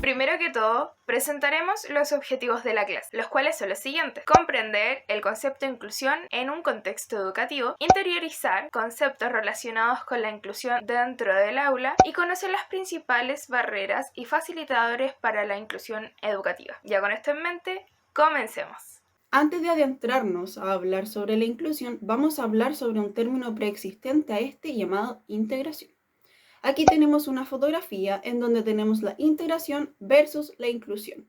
Primero que todo, presentaremos los objetivos de la clase, los cuales son los siguientes: comprender el concepto de inclusión en un contexto educativo, interiorizar conceptos relacionados con la inclusión dentro del aula y conocer las principales barreras y facilitadores para la inclusión educativa. Ya con esto en mente, comencemos. Antes de adentrarnos a hablar sobre la inclusión, vamos a hablar sobre un término preexistente a este llamado integración. Aquí tenemos una fotografía en donde tenemos la integración versus la inclusión.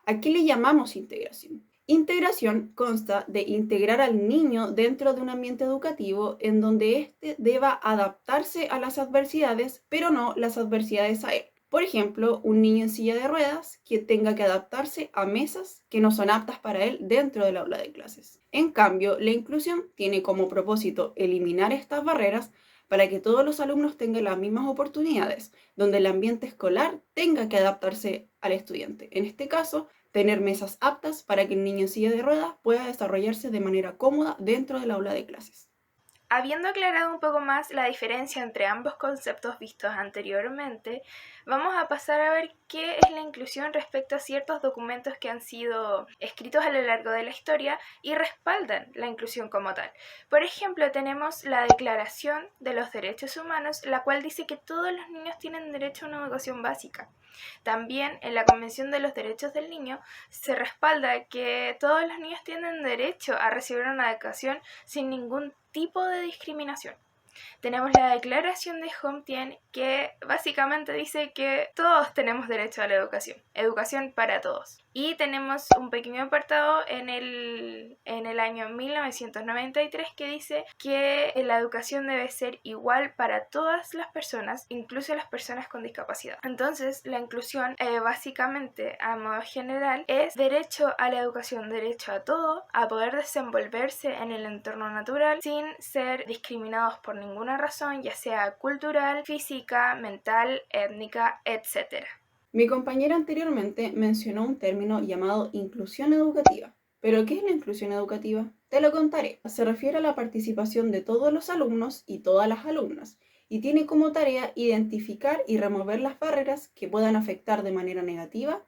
¿A qué le llamamos integración? Integración consta de integrar al niño dentro de un ambiente educativo en donde éste deba adaptarse a las adversidades, pero no las adversidades a él. Por ejemplo, un niño en silla de ruedas que tenga que adaptarse a mesas que no son aptas para él dentro del aula de clases. En cambio, la inclusión tiene como propósito eliminar estas barreras para que todos los alumnos tengan las mismas oportunidades, donde el ambiente escolar tenga que adaptarse al estudiante. En este caso, tener mesas aptas para que el niño en silla de ruedas pueda desarrollarse de manera cómoda dentro del aula de clases. Habiendo aclarado un poco más la diferencia entre ambos conceptos vistos anteriormente, vamos a pasar a ver qué es la inclusión respecto a ciertos documentos que han sido escritos a lo largo de la historia y respaldan la inclusión como tal. Por ejemplo, tenemos la Declaración de los Derechos Humanos, la cual dice que todos los niños tienen derecho a una educación básica. También en la Convención de los Derechos del Niño se respalda que todos los niños tienen derecho a recibir una educación sin ningún tipo de discriminación. Tenemos la Declaración de Jomtien, que básicamente dice que todos tenemos derecho a la educación, educación para todos. Y tenemos un pequeño apartado en el año 1993 que dice que la educación debe ser igual para todas las personas, incluso las personas con discapacidad. Entonces, la inclusión, básicamente, a modo general, es derecho a la educación, derecho a todo, a poder desenvolverse en el entorno natural sin ser discriminados por ninguna razón, ya sea cultural, física, mental, étnica, etc. Mi compañera anteriormente mencionó un término llamado inclusión educativa. ¿Pero qué es la inclusión educativa? Te lo contaré. Se refiere a la participación de todos los alumnos y todas las alumnas, y tiene como tarea identificar y remover las barreras que puedan afectar de manera negativa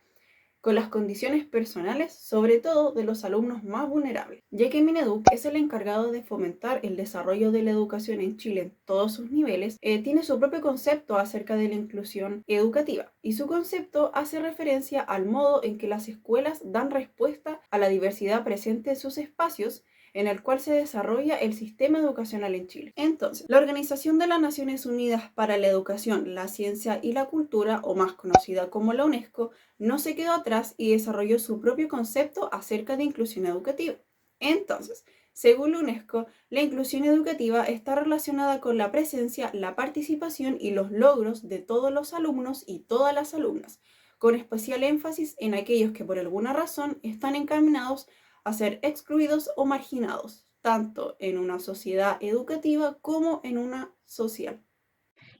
con las condiciones personales, sobre todo de los alumnos más vulnerables, ya que Mineduc es el encargado de fomentar el desarrollo de la educación en Chile en todos sus niveles. Tiene su propio concepto acerca de la inclusión educativa, y su concepto hace referencia al modo en que las escuelas dan respuesta a la diversidad presente en sus espacios en el cual se desarrolla el sistema educacional en Chile. Entonces, la Organización de las Naciones Unidas para la Educación, la Ciencia y la Cultura, o más conocida como la UNESCO, no se quedó atrás y desarrolló su propio concepto acerca de inclusión educativa. Entonces, según la UNESCO, la inclusión educativa está relacionada con la presencia, la participación y los logros de todos los alumnos y todas las alumnas, con especial énfasis en aquellos que por alguna razón están encaminados a ser excluidos o marginados, tanto en una sociedad educativa como en una social.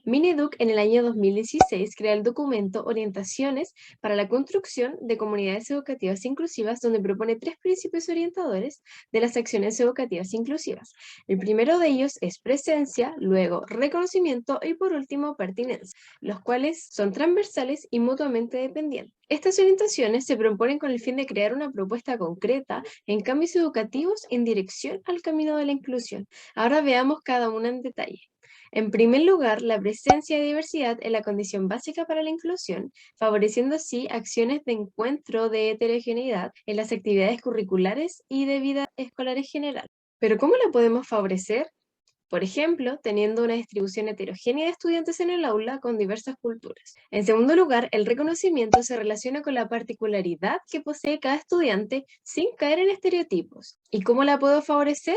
Mineduc en el año 2016 crea el documento Orientaciones para la construcción de comunidades educativas inclusivas, donde propone 3 principios orientadores de las acciones educativas inclusivas. El primero de ellos es presencia, luego reconocimiento y por último pertinencia, los cuales son transversales y mutuamente dependientes. Estas orientaciones se proponen con el fin de crear una propuesta concreta en cambios educativos en dirección al camino de la inclusión. Ahora veamos cada una en detalle. En primer lugar, la presencia de diversidad es la condición básica para la inclusión, favoreciendo así acciones de encuentro de heterogeneidad en las actividades curriculares y de vida escolar en general. Pero ¿cómo la podemos favorecer? Por ejemplo, teniendo una distribución heterogénea de estudiantes en el aula con diversas culturas. En segundo lugar, el reconocimiento se relaciona con la particularidad que posee cada estudiante sin caer en estereotipos. ¿Y cómo la puedo favorecer?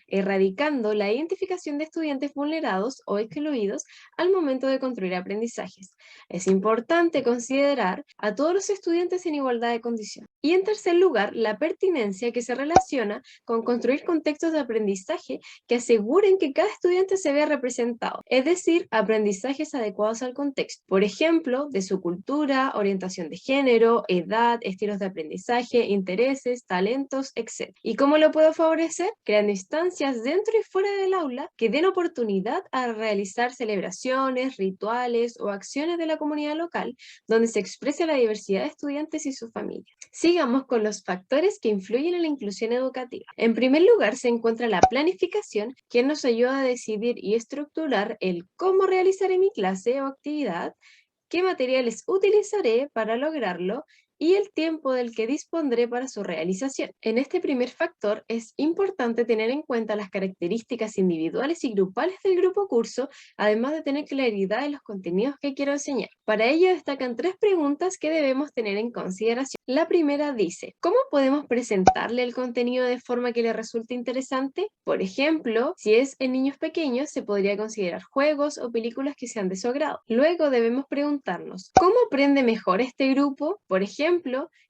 Erradicando la identificación de estudiantes vulnerados o excluidos al momento de construir aprendizajes. Es importante considerar a todos los estudiantes en igualdad de condiciones. Y en tercer lugar, la pertinencia, que se relaciona con construir contextos de aprendizaje que aseguren que cada estudiante se vea representado, es decir, aprendizajes adecuados al contexto, por ejemplo, de su cultura, orientación de género, edad, estilos de aprendizaje, intereses, talentos, etc. ¿Y cómo lo puedo favorecer? Creando instancias instancias dentro y fuera del aula que den oportunidad a realizar celebraciones, rituales o acciones de la comunidad local donde se exprese la diversidad de estudiantes y sus familias. Sigamos con los factores que influyen en la inclusión educativa. En primer lugar se encuentra la planificación, que nos ayuda a decidir y estructurar el cómo realizaré mi clase o actividad, qué materiales utilizaré para lograrlo y el tiempo del que dispondré para su realización. En este primer factor es importante tener en cuenta las características individuales y grupales del grupo curso, además de tener claridad en los contenidos que quiero enseñar. Para ello destacan 3 preguntas que debemos tener en consideración. La primera dice, ¿cómo podemos presentarle el contenido de forma que le resulte interesante? Por ejemplo, si es en niños pequeños, se podría considerar juegos o películas que sean de su agrado. Luego debemos preguntarnos, ¿cómo aprende mejor este grupo? Por ejemplo,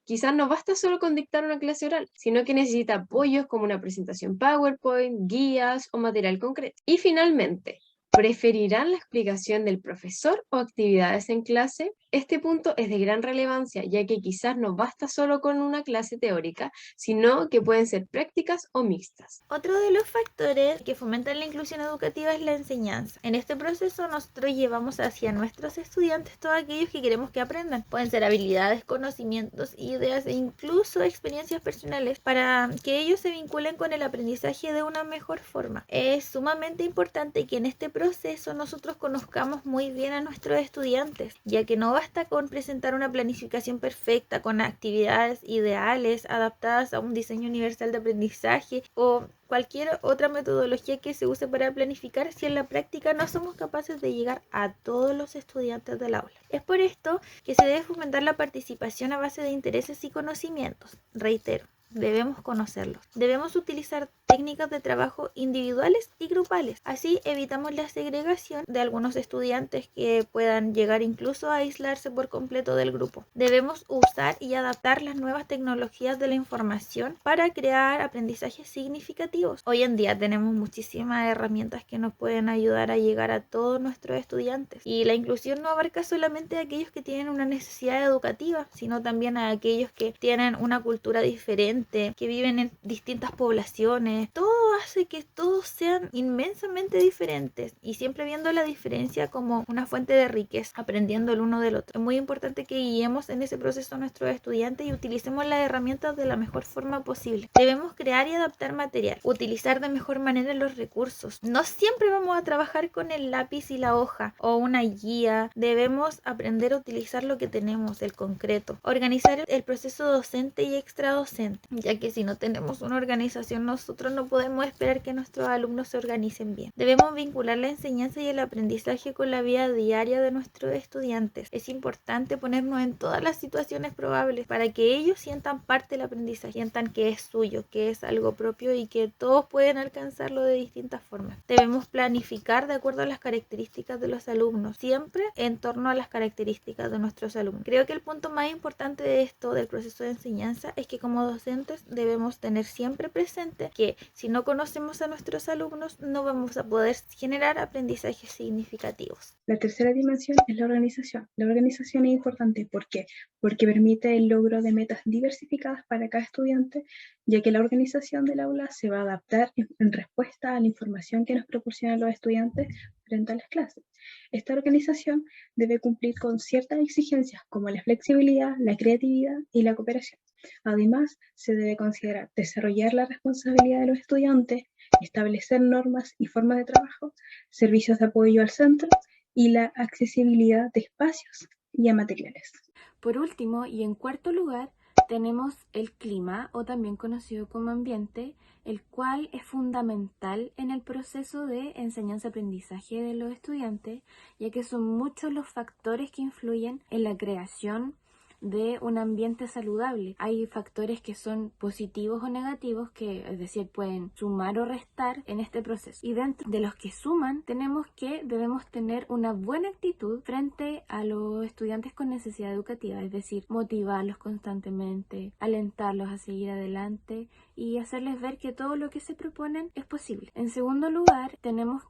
quizás no basta solo con dictar una clase oral, sino que necesita apoyos como una presentación PowerPoint, guías o material concreto. Y finalmente, ¿preferirán la explicación del profesor o actividades en clase? Este punto es de gran relevancia, ya que quizás no basta solo con una clase teórica, sino que pueden ser prácticas o mixtas. Otro de los factores que fomentan la inclusión educativa es la enseñanza. En este proceso nosotros llevamos hacia nuestros estudiantes todos aquellos que queremos que aprendan. Pueden ser habilidades, conocimientos, ideas e incluso experiencias personales para que ellos se vinculen con el aprendizaje de una mejor forma. Es sumamente importante que en este proceso nosotros conozcamos muy bien a nuestros estudiantes, ya que no basta con presentar una planificación perfecta con actividades ideales adaptadas a un diseño universal de aprendizaje o cualquier otra metodología que se use para planificar si en la práctica no somos capaces de llegar a todos los estudiantes del aula. Es por esto que se debe fomentar la participación a base de intereses y conocimientos. Reitero, debemos conocerlos. Debemos utilizar técnicas de trabajo individuales y grupales. Así evitamos la segregación de algunos estudiantes que puedan llegar incluso a aislarse por completo del grupo. Debemos usar y adaptar las nuevas tecnologías de la información para crear aprendizajes significativos. Hoy en día tenemos muchísimas herramientas que nos pueden ayudar a llegar a todos nuestros estudiantes. Y la inclusión no abarca solamente a aquellos que tienen una necesidad educativa, sino también a aquellos que tienen una cultura diferente, que viven en distintas poblaciones. Todo hace que todos sean inmensamente diferentes y siempre viendo la diferencia como una fuente de riqueza, aprendiendo el uno del otro. Es muy importante que guiemos en ese proceso a nuestros estudiantes y utilicemos las herramientas de la mejor forma posible. Debemos crear y adaptar material, utilizar de mejor manera los recursos. No siempre vamos a trabajar con el lápiz y la hoja o una guía. Debemos aprender a utilizar lo que tenemos, el concreto. Organizar el proceso docente y extradocente, ya que si no tenemos una organización nosotros no podemos esperar que nuestros alumnos se organicen bien. Debemos vincular la enseñanza y el aprendizaje con la vida diaria de nuestros estudiantes. Es importante ponernos en todas las situaciones probables para que ellos sientan parte del aprendizaje, sientan que es suyo, que es algo propio y que todos pueden alcanzarlo de distintas formas. Debemos planificar de acuerdo a las características de los alumnos, siempre en torno a las características de nuestros alumnos. Creo que el punto más importante de esto, del proceso de enseñanza, es que como docentes debemos tener siempre presente que si no conocemos a nuestros alumnos no vamos a poder generar aprendizajes significativos. La tercera dimensión es la organización. La organización es importante, ¿por qué? Porque permite el logro de metas diversificadas para cada estudiante, ya que la organización del aula se va a adaptar en respuesta a la información que nos proporcionan los estudiantes frente a las clases. Esta organización debe cumplir con ciertas exigencias como la flexibilidad, la creatividad y la cooperación. Además, se debe considerar desarrollar la responsabilidad de los estudiantes, establecer normas y formas de trabajo, servicios de apoyo al centro y la accesibilidad de espacios y a materiales. Por último, y en cuarto lugar, tenemos el clima, o también conocido como ambiente, el cual es fundamental en el proceso de enseñanza-aprendizaje de los estudiantes, ya que son muchos los factores que influyen en la creación de un ambiente saludable. Hay factores que son positivos o negativos, que es decir, pueden sumar o restar en este proceso. Y dentro de los que suman, debemos tener una buena actitud frente a los estudiantes con necesidad educativa, es decir, motivarlos constantemente, alentarlos a seguir adelante y hacerles ver que todo lo que se proponen es posible. En segundo lugar, debemos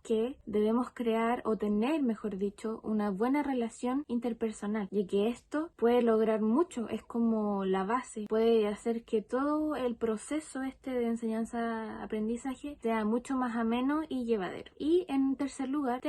crear o tener, mejor dicho, una buena relación interpersonal, ya que esto puede lograr mucho, es como la base, puede hacer que todo el proceso de enseñanza-aprendizaje sea mucho más ameno y llevadero. Y en tercer lugar,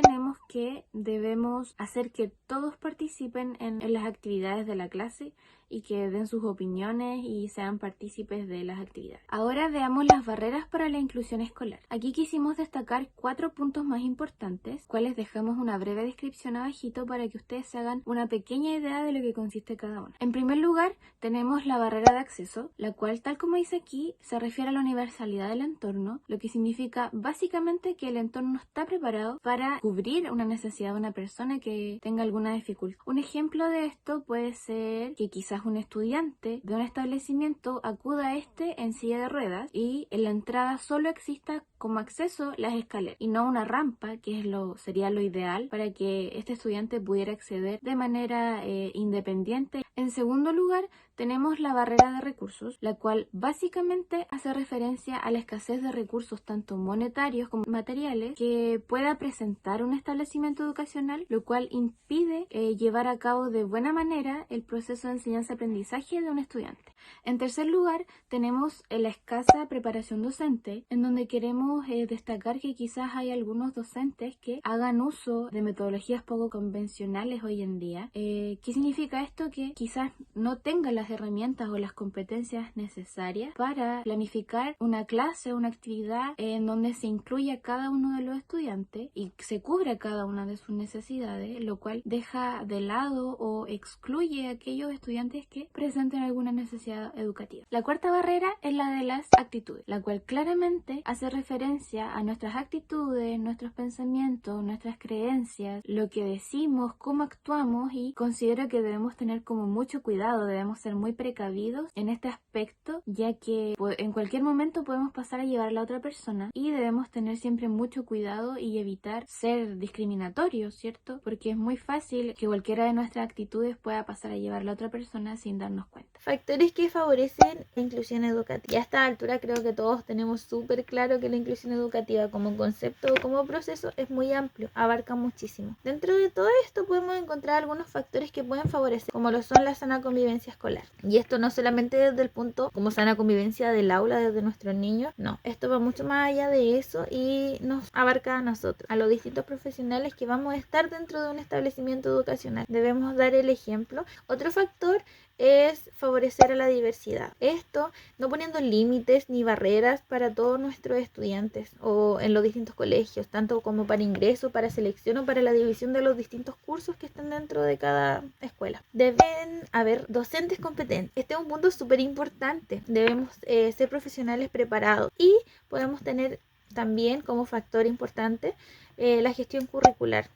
debemos hacer que todos participen en las actividades de la clase y que den sus opiniones y sean partícipes de las actividades. Ahora veamos las barreras para la inclusión escolar. Aquí quisimos destacar 4 puntos más importantes, cuales dejamos una breve descripción abajito para que ustedes se hagan una pequeña idea de lo que consiste cada uno. En primer lugar, tenemos la barrera de acceso, la cual, tal como dice aquí, se refiere a la universalidad del entorno, lo que significa básicamente que el entorno no está preparado para cubrir una necesidad de una persona que tenga alguna dificultad. Un ejemplo de esto puede ser que quizás un estudiante de un establecimiento acuda a en silla de ruedas y en la entrada solo exista como acceso las escaleras y no una rampa, que sería lo ideal para que este estudiante pudiera acceder de manera independiente. En segundo lugar, tenemos la barrera de recursos, la cual básicamente hace referencia a la escasez de recursos tanto monetarios como materiales que pueda presentar un establecimiento educacional, lo cual impide llevar a cabo de buena manera el proceso de enseñanza-aprendizaje de un estudiante. En tercer lugar, tenemos la escasa preparación docente, en donde queremos destacar que quizás hay algunos docentes que hagan uso de metodologías poco convencionales hoy en día. ¿Qué significa esto? Que quizás no tengan las herramientas o las competencias necesarias para planificar una clase o una actividad en donde se incluya a cada uno de los estudiantes y se cubra cada una de sus necesidades, lo cual deja de lado o excluye a aquellos estudiantes que presenten alguna necesidad educativa. La cuarta barrera es la de las actitudes, la cual claramente hace referencia a nuestras actitudes, nuestros pensamientos, nuestras creencias, lo que decimos, cómo actuamos, y considero que debemos tener como mucho cuidado, debemos ser muy precavidos en este aspecto, ya que en cualquier momento podemos pasar a llevar a la otra persona y debemos tener siempre mucho cuidado y evitar ser discriminatorios, ¿cierto? Porque es muy fácil que cualquiera de nuestras actitudes pueda pasar a llevar a la otra persona sin darnos cuenta. Factores que favorecen la inclusión educativa. Ya a esta altura creo que todos tenemos súper claro que la inclusión educativa como concepto o como proceso es muy amplio, abarca muchísimo. Dentro de todo esto podemos encontrar algunos factores que pueden favorecer, como lo son la sana convivencia escolar. Y esto no solamente desde el punto como sana convivencia del aula, desde nuestros niños, no, esto va mucho más allá de eso y nos abarca a nosotros, a los distintos profesionales que vamos a estar dentro de un establecimiento educacional. Debemos dar el ejemplo. Otro factor es favorecer a la diversidad. Esto no poniendo límites ni barreras para todos nuestros estudiantes o en los distintos colegios, tanto como para ingreso, para selección o para la división de los distintos cursos que están dentro de cada escuela. Deben haber docentes competentes. Este es un punto súper importante. Debemos ser profesionales preparados y podemos tener también como factor importante la gestión curricular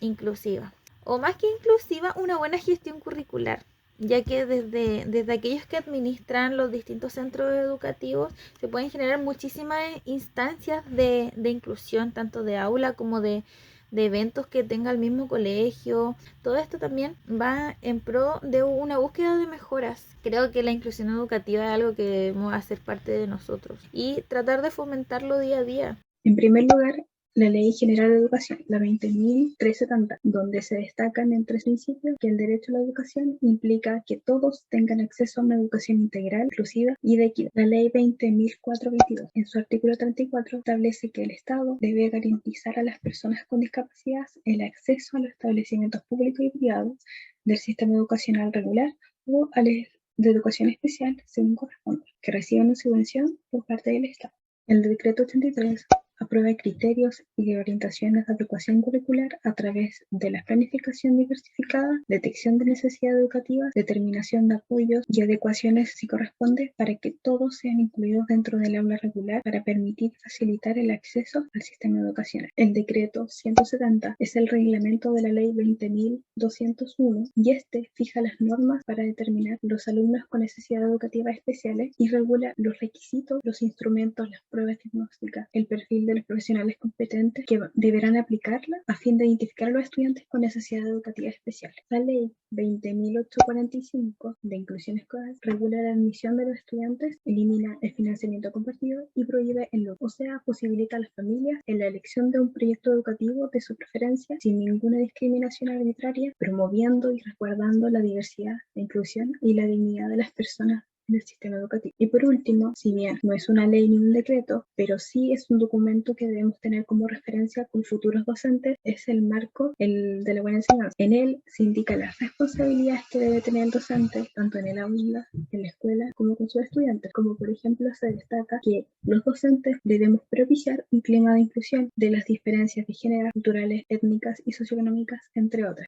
inclusiva. O más que inclusiva, una buena gestión curricular, ya que desde aquellos que administran los distintos centros educativos se pueden generar muchísimas instancias de inclusión, tanto de aula como de eventos que tenga el mismo colegio. Todo esto también va en pro de una búsqueda de mejoras. Creo que la inclusión educativa es algo que debemos hacer parte de nosotros y tratar de fomentarlo día a día. En primer lugar, la Ley General de Educación, la 20.370, donde se destacan en 3 principios que el derecho a la educación implica que todos tengan acceso a una educación integral, inclusiva y de equidad. La Ley 20.422, en su artículo 34, establece que el Estado debe garantizar a las personas con discapacidad el acceso a los establecimientos públicos y privados del sistema educacional regular o a los de educación especial, según corresponda, que reciban una subvención por parte del Estado. El decreto 83 aprueba criterios y orientaciones de adecuación curricular a través de la planificación diversificada, detección de necesidades educativas, determinación de apoyos y adecuaciones si corresponde para que todos sean incluidos dentro del aula regular para permitir y facilitar el acceso al sistema educacional. El decreto 170 es el reglamento de la ley 20.201 y este fija las normas para determinar los alumnos con necesidades educativas especiales y regula los requisitos, los instrumentos, las pruebas diagnósticas, el perfil de los profesionales competentes que deberán aplicarla a fin de identificar a los estudiantes con necesidades educativas especiales. La ley 20.845 de inclusión escolar regula la admisión de los estudiantes, elimina el financiamiento compartido y prohíbe el lucro, o sea, posibilita a las familias en la elección de un proyecto educativo de su preferencia sin ninguna discriminación arbitraria, promoviendo y resguardando la diversidad, la inclusión y la dignidad de las personas en el sistema educativo. Y por último, si bien no es una ley ni un decreto, pero sí es un documento que debemos tener como referencia con futuros docentes, es el marco de la buena enseñanza. En él se indican las responsabilidades que debe tener el docente, tanto en el aula, en la escuela, como con sus estudiantes. Como por ejemplo se destaca que los docentes debemos propiciar un clima de inclusión de las diferencias de género, culturales, étnicas y socioeconómicas, entre otras.